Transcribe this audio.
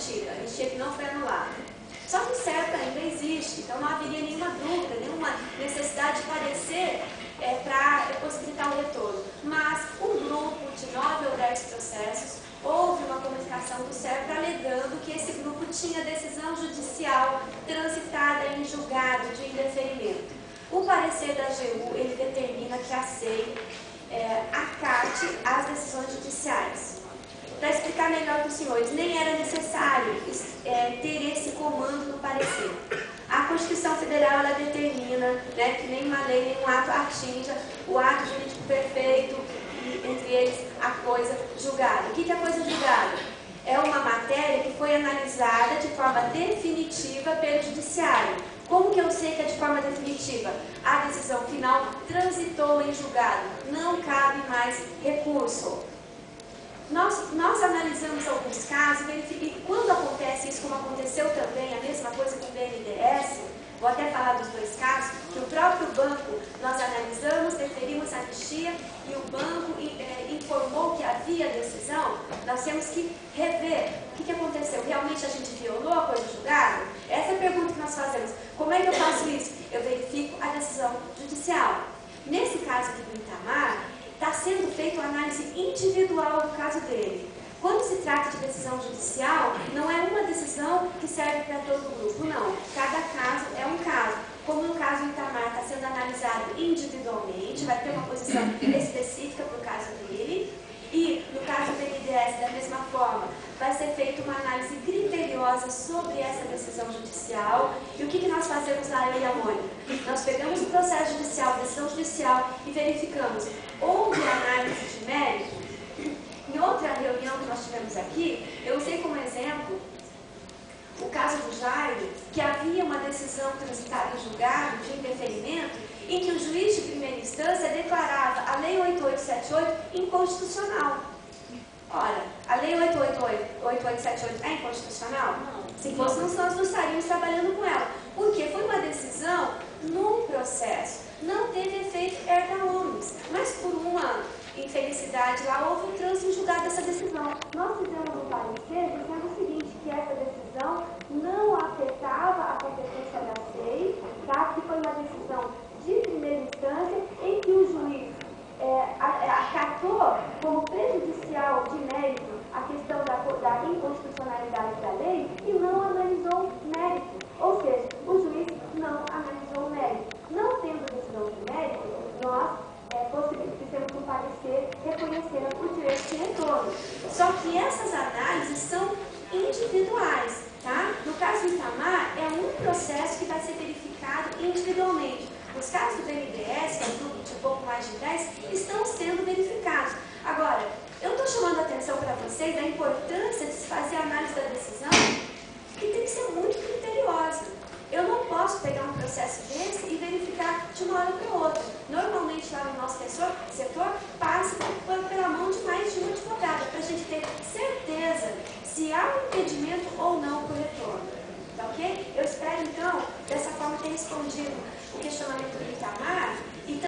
mantida, a anistia que não foi anulada. Só que o certo ainda existe, então não haveria nenhuma dúvida, nenhuma necessidade de parecer para possibilitar o retorno. Mas um grupo de 9 ou 10 processos, houve uma comunicação do SERPRO alegando que esse grupo tinha decisão judicial transitada em julgado de indeferimento. O parecer da AGU, ele determina que a SEI acate as decisões judiciais. Para explicar melhor para os senhores, nem era necessário ter esse comando no parecer. A Constituição Federal, ela determina, né, que nenhuma lei, nenhum ato atinja o ato jurídico perfeito, e entre eles a coisa julgada. O que é a coisa julgada? É uma matéria que foi analisada de forma definitiva pelo judiciário. Como que eu sei que é de forma definitiva? A decisão final transitou em julgado, não cabe mais recurso. Nós analisamos alguns casos e quando acontece isso, como aconteceu também, a mesma coisa com o BNDES, vou até falar dos dois casos, que o próprio banco, nós analisamos, deferimos a anistia e o banco informou que havia decisão, nós temos que rever. O que aconteceu? Realmente a gente violou a coisa julgada? Essa é a pergunta que nós fazemos. Como é que eu faço isso? Eu verifico a decisão judicial. Nesse caso aqui do Itamar, está sendo feita uma análise individual do caso dele. Quando se trata de decisão judicial, não é uma decisão que serve para todo o grupo, não. Cada caso é um caso. Como no caso do Itamar está sendo analisado individualmente, vai ter uma posição específica para o caso dele. E no caso do BNDES, da mesma forma, vai ser feita uma análise criteriosa sobre essa decisão judicial. E o que nós fazemos lá, eu e a Mônica? Nós pegamos o processo judicial, a decisão judicial e verificamos, houve análise de mérito? Em outra reunião que nós tivemos aqui, eu usei como exemplo o caso do Jairo, que havia uma decisão transitada em julgado de indeferimento, em que o juiz de primeira instância declarava a Lei 8878 inconstitucional. Ora, a Lei 8878 é inconstitucional? Não. Se fosse, nós não estaríamos trabalhando com ela. Porque foi uma decisão no processo. Não teve efeito erga omnes, mas por uma infelicidade lá, houve um trânsito em julgado dessa decisão. Nós fizemos um parecer dizendo o seguinte, que essa decisão não afetava a competência da SEI, tá? Que foi uma decisão de primeira instância em que o juiz acatou como prejudicial de mérito a questão da inconstitucionalidade da lei e não analisou mérito. Ou seja, o juiz não analisou mérito. Não tendo decisão de mérito, nós fizemos um parecer reconhecendo o direito de retorno. Só que essas análises são individuais, tá? No caso do Itamar, é um processo que vai ser verificado individualmente. Os casos do BNDES, que é um grupo de pouco mais de 10, estão sendo verificados. Agora, eu estou chamando a atenção para vocês da importância de se fazer a análise da decisão, que tem que ser muito criteriosa. Eu não posso pegar um processo desse e verificar de uma hora para outra. Normalmente, lá no nosso setor passa pela mão de mais de um advogado, para a gente ter certeza se há um impedimento ou não para o retorno. Tá ok? Eu espero, então, dessa forma, ter respondido o questionamento do Itamar.